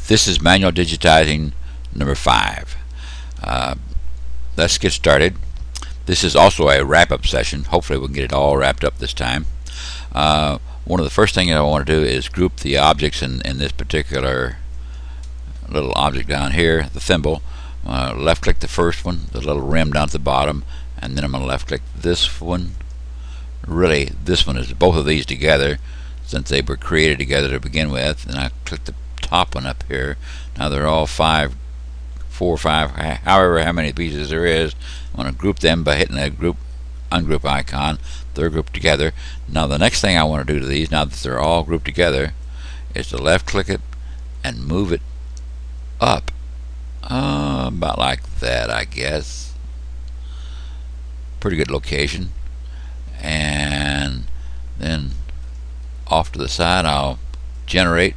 This is manual digitizing number 5. Let's get started. This is also a wrap-up session. Hopefully we can get it all wrapped up this time. One of the first things I want to do is group the objects in this particular little object down here, the thimble. Left click the first one, the little rim down at the bottom, and then I'm going to left click this one. Really, this one is both of these together since they were created together to begin with. And I click the top one up here. Now they're all 4 or 5, however how many pieces there is. I'm going to group them by hitting the ungroup icon. They're grouped together. Now the next thing I want to do to these, now that they're all grouped together, is to left click it and move it up. About like that, I guess. Pretty good location. And then off to the side I'll generate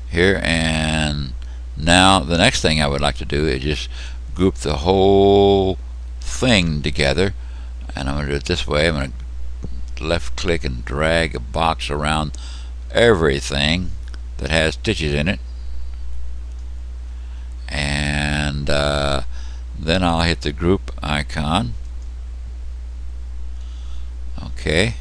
here, and now the next thing I would like to do is just group the whole thing together, and I'm going to do it this way. I'm going to left click and drag a box around everything that has stitches in it, and then I'll hit the group icon. Okay,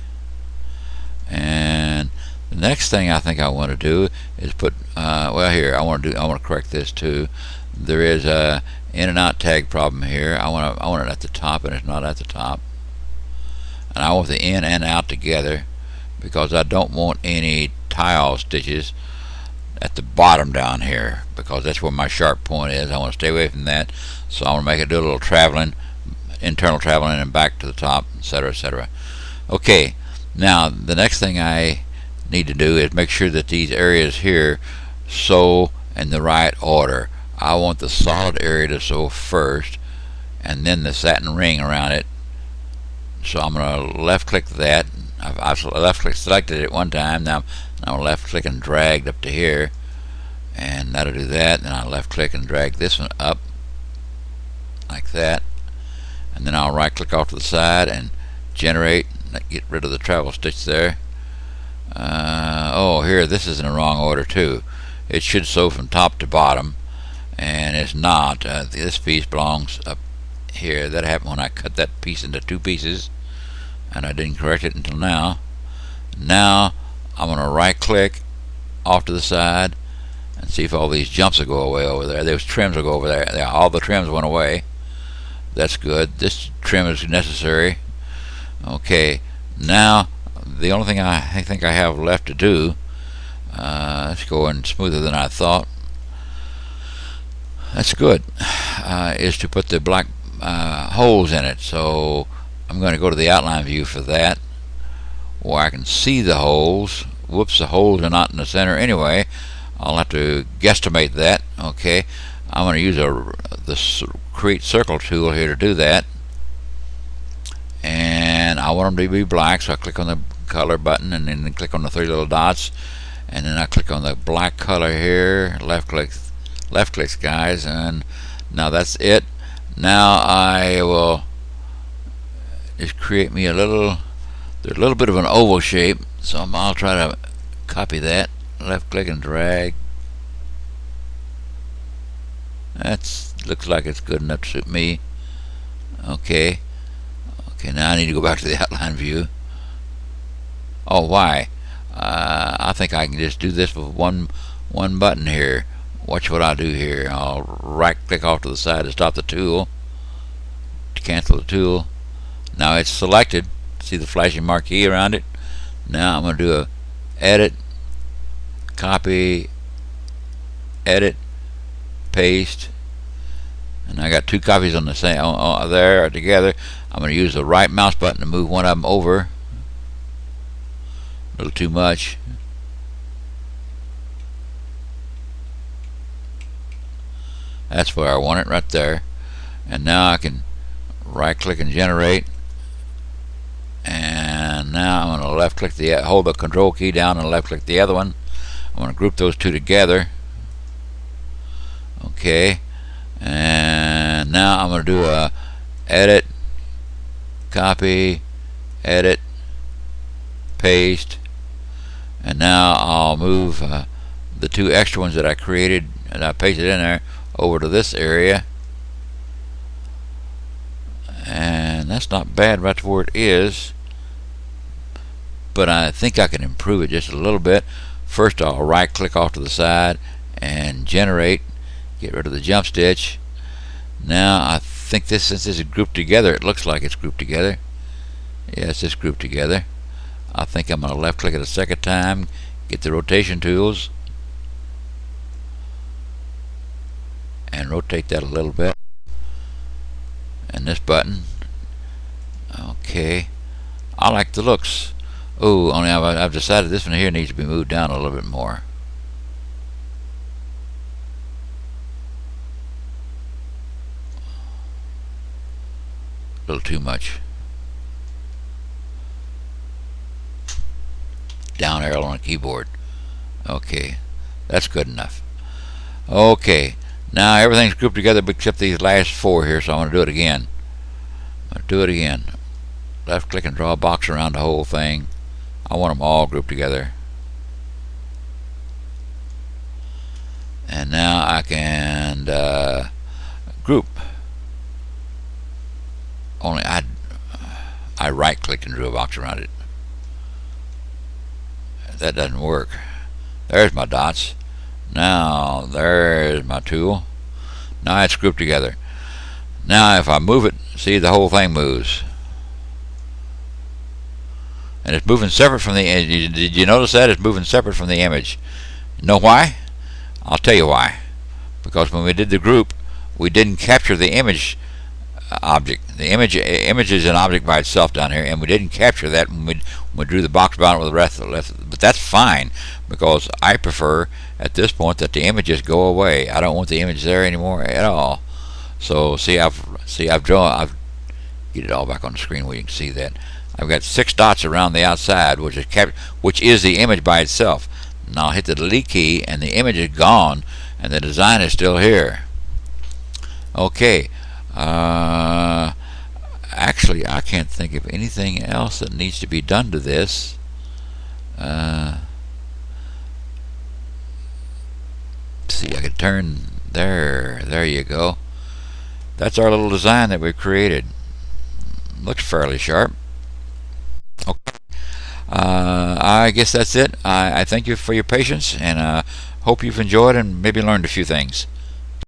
and the next thing I think I want to do is put well, here I want to correct this too. There is a in and out tag problem here. I want it at the top, and it's not at the top. And I want the in and out together because I don't want any tile stitches at the bottom down here, because that's where my sharp point is. I want to stay away from that, so I want to make it do a little traveling, internal traveling, and back to the top, etc., etc. Okay, now the next thing I need to do is make sure that these areas here sew in the right order. I want the solid area to sew first, and then the satin ring around it. So I'm going to left click that. I've left click selected it one time. Now I'll left click and drag up to here, and that'll do that. Then I'll left click and drag this one up like that, and then I'll right click off to the side and generate. Get rid of the travel stitch there. Oh, here, this is in the wrong order too. It should sew from top to bottom, and it's not. This piece belongs up here. That happened when I cut that piece into 2 pieces, and I didn't correct it until now. Now I'm going to right click off to the side and see if all these jumps will go away over there. Those trims will go over there. Yeah, all the trims went away. That's good. This trim is necessary. Okay, now the only thing I think I have left to do, let's go in smoother than I thought. That's good. Is to put the black holes in it. So I'm going to go to the outline view for that, where I can see the holes. Whoops, the holes are not in the center anyway. I'll have to guesstimate that. Okay, I'm going to use the create circle tool here to do that. And I want them to be black, so I click on the color button and then click on the 3 little dots, and then I click on the black color here, left clicks guys, and now that's it. Now I will just create me there's a little bit of an oval shape, so I'll try to copy that, left click and drag. Looks like it's good enough to suit me. Okay, now I need to go back to the outline view. Oh, why? I think I can just do this with one button here. Watch what I do here. I'll right click off to the side to stop the tool, to cancel the tool. Now it's selected. See the flashing marquee around it? Now I'm going to do a edit, copy, edit, paste, and I got 2 copies on the same there together. I'm going to use the right mouse button to move one of them over. A little too much. That's where I want it, right there. And now I can right click and generate. And now I'm going to left click hold the control key down and left click the other one. I'm going to group those 2 together. Okay. And now I'm going to do a edit, copy, edit, paste, and now I'll move the two extra ones that I created and I pasted in there over to this area, and that's not bad right to where it is, but I think I can improve it just a little bit. First, I'll right click off to the side and generate, get rid of the jump stitch. Now I think this, since this is grouped together, it looks like it's grouped together. Yeah, it's just grouped together. I think I'm going to left click it a second time, get the rotation tools, and rotate that a little bit. And this button. Okay. I like the looks. Oh, only I've decided this one here needs to be moved down a little bit more. A little too much. Down arrow on the keyboard. Okay, that's good enough. Okay, now everything's grouped together except these last four here, so I'm going to do it again. Left click and draw a box around the whole thing. I want them all grouped together. And now I can group. Only I right clicked and drew a box around it. That doesn't work. There's my dots. Now there's my tool. Now it's grouped together. Now if I move it, see, the whole thing moves. And it's moving separate from the image. Did you notice that? It's moving separate from the image. You know why? I'll tell you why. Because when we did the group, we didn't capture the image object. The image is an object by itself down here, and we didn't capture that when we drew the box bound with the rest of the left. But that's fine, because I prefer at this point that the images go away. I don't want the image there anymore at all. So I've drawn. Get it all back on the screen where you can see that. I've got 6 dots around the outside, which is the image by itself. Now I'll hit the delete key, and the image is gone, and the design is still here. Okay. Actually, I can't think of anything else that needs to be done to this. See, I can turn there. There you go. That's our little design that we've created. Looks fairly sharp. Okay. I guess that's it. I thank you for your patience, and hope you've enjoyed and maybe learned a few things.